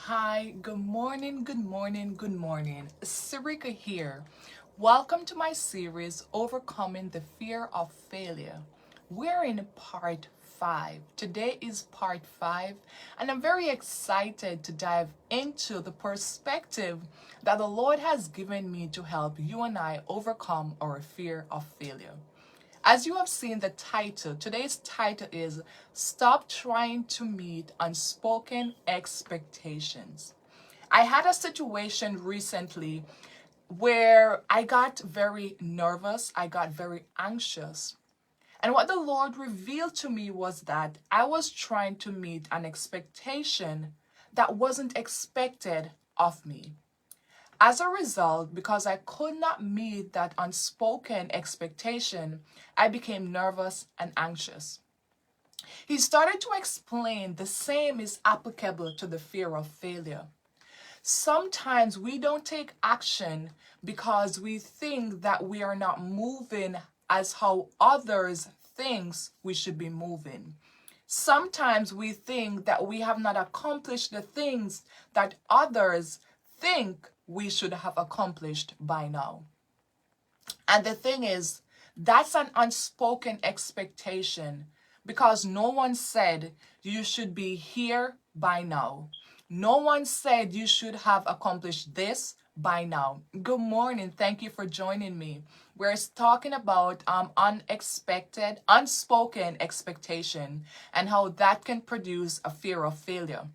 Hi, good morning, good morning, good morning. Sereca here. Welcome to my series, Overcoming the Fear of Failure. We're in part 5. Today is part 5, and I'm very excited to dive into the perspective that the Lord has given me to help you and I overcome our fear of failure. As you have seen the title, today's title is Stop Trying to Meet Unspoken Expectations. I had a situation recently where I got very nervous, I got very anxious. And what the Lord revealed to me was that I was trying to meet an expectation that wasn't expected of me. As a result, because I could not meet that unspoken expectation, I became nervous and anxious. He started to explain the same is applicable to the fear of failure. Sometimes we don't take action because we think that we are not moving as how others think we should be moving. Sometimes we think that we have not accomplished the things that others think we should have accomplished by now. And the thing is, that's an unspoken expectation because no one said you should be here by now. No one said you should have accomplished this by now. Good morning. Thank you for joining me. We're talking about unexpected, unspoken expectation and how that can produce a fear of failure.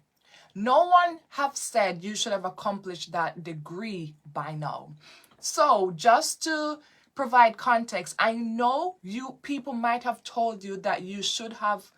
No one have said you should have accomplished that degree by now. So just to provide context, I know you people might have told you that you should have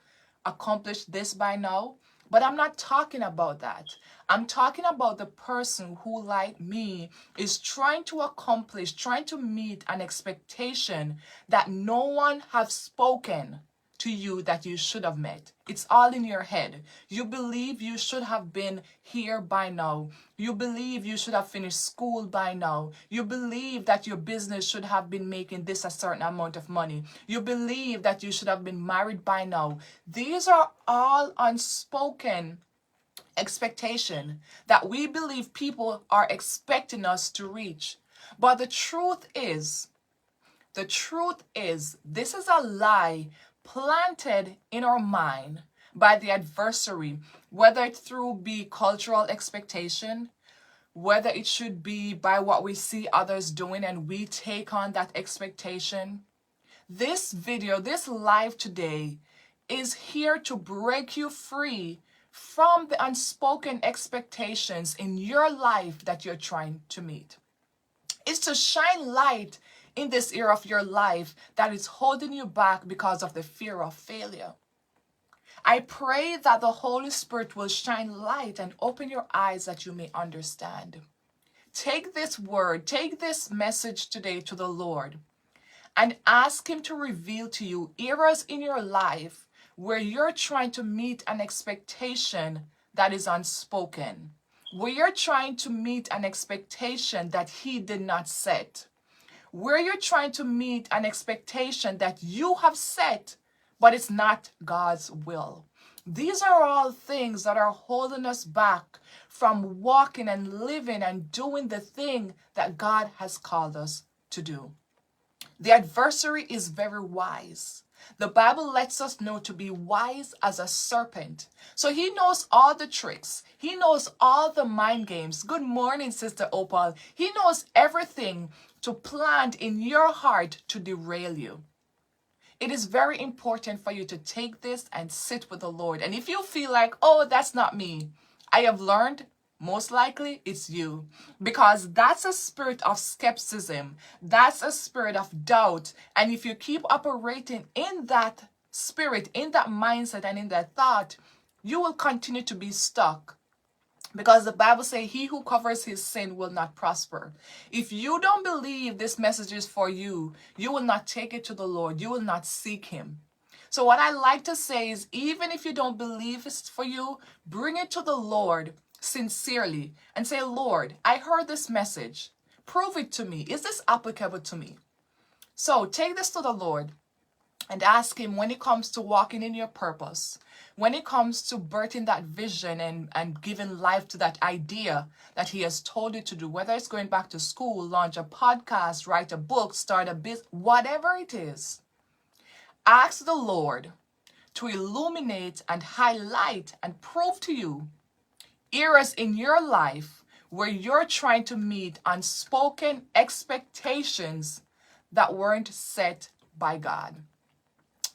accomplished this by now, but I'm not talking about that. I'm talking about the person who, like me, is trying to accomplish, trying to meet an expectation that no one have spoken to you that you should have met. It's all in your head. You believe you should have been here by now. You believe you should have finished school by now. You believe that your business should have been making this a certain amount of money. You believe that you should have been married by now. These are all unspoken expectation that we believe people are expecting us to reach. But the truth is, this is a lie planted in our mind by the adversary, whether it through be cultural expectation, whether it should be by what we see others doing and we take on that expectation. This video, this live today, is here to break you free from the unspoken expectations in your life that you're trying to meet. It's to shine light in this area of your life that is holding you back because of the fear of failure. I pray that the Holy Spirit will shine light and open your eyes that you may understand. Take this word, take this message today to the Lord and ask Him to reveal to you areas in your life where you're trying to meet an expectation that is unspoken, where you're trying to meet an expectation that He did not set, where you're trying to meet an expectation that you have set, but it's not God's will. These are all things that are holding us back from walking and living and doing the thing that God has called us to do. The adversary is very wise. The Bible lets us know to be wise as a serpent. So he knows all the tricks. He knows all the mind games. Good morning, Sister Opal. He knows everything to plant in your heart to derail you. It is very important for you to take this and sit with the Lord. And if you feel like, oh, that's not me, I have learned most likely it's you, because that's a spirit of skepticism. That's a spirit of doubt. And if you keep operating in that spirit, in that mindset, and in that thought, you will continue to be stuck. Because the Bible says he who covers his sin will not prosper. If you don't believe this message is for you, you will not take it to the Lord. You will not seek Him. So what I like to say is, even if you don't believe it's for you, bring it to the Lord sincerely and say, Lord, I heard this message. Prove it to me. Is this applicable to me? So take this to the Lord and ask Him when it comes to walking in your purpose, when it comes to birthing that vision and giving life to that idea that he has told you to do, whether it's going back to school, launch a podcast, write a book, start a business, whatever it is, ask the Lord to illuminate and highlight and prove to you areas in your life where you're trying to meet unspoken expectations that weren't set by God.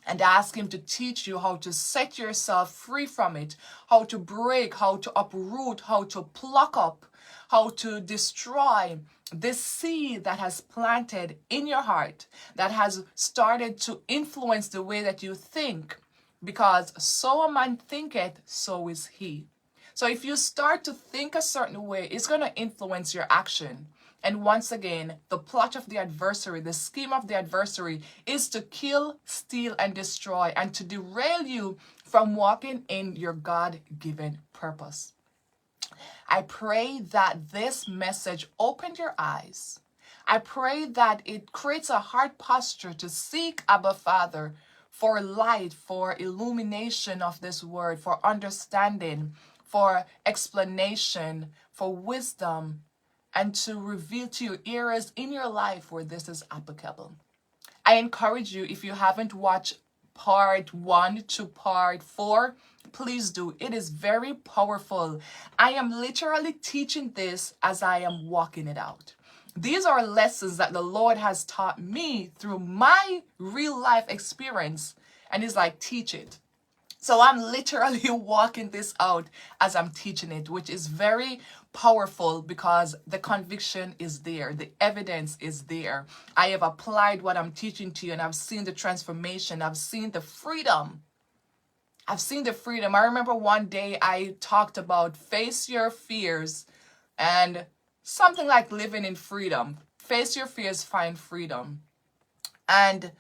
And ask him to teach you how to set yourself free from it, how to break, how to uproot, how to pluck up, how to destroy this seed that has planted in your heart, that has started to influence the way that you think. Because so a man thinketh, so is he. So if you start to think a certain way, it's going to influence your action. And once again, the plot of the adversary, the scheme of the adversary is to kill, steal, and destroy, and to derail you from walking in your God-given purpose. I pray that this message opened your eyes. I pray that it creates a heart posture to seek Abba Father for light, for illumination of this word, for understanding, for explanation, for wisdom, and to reveal to you areas in your life where this is applicable. I encourage you, if you haven't watched part 1 to part 4, please do. It is very powerful. I am literally teaching this as I am walking it out. These are lessons that the Lord has taught me through my real life experience, and He's like, teach it. So I'm literally walking this out as I'm teaching it, which is very powerful because the conviction is there. The evidence is there. I have applied what I'm teaching to you, and I've seen the transformation. I've seen the freedom. I've seen the freedom. I remember one day I talked about face your fears and something like living in freedom. Face your fears, find freedom. And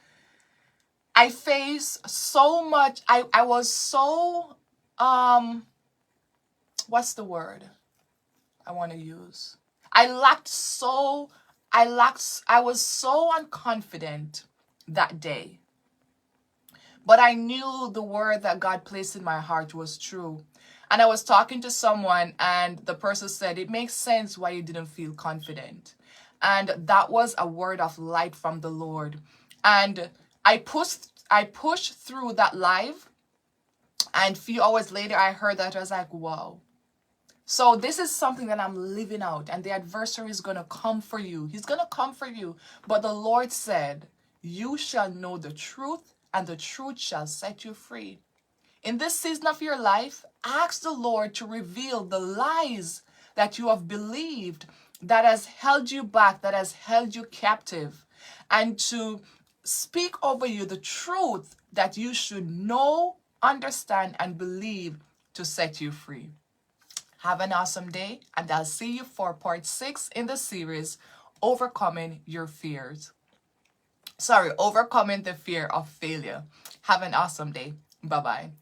I faced so much. I was so, what's the word I want to use? I was so unconfident that day. But I knew the word that God placed in my heart was true. And I was talking to someone, and the person said, it makes sense why you didn't feel confident. And that was a word of light from the Lord. And I pushed through that live, and a few hours later I heard that. I was like, wow. So this is something that I'm living out, and the adversary is going to come for you. He's going to come for you. But the Lord said, you shall know the truth, and the truth shall set you free. In this season of your life, ask the Lord to reveal the lies that you have believed that has held you back, that has held you captive, and to speak over you the truth that you should know, understand, and believe to set you free. Have an awesome day, and I'll see you for part 6 in the series, Overcoming Your Fears. Overcoming the fear of failure. Have an awesome day. Bye-bye.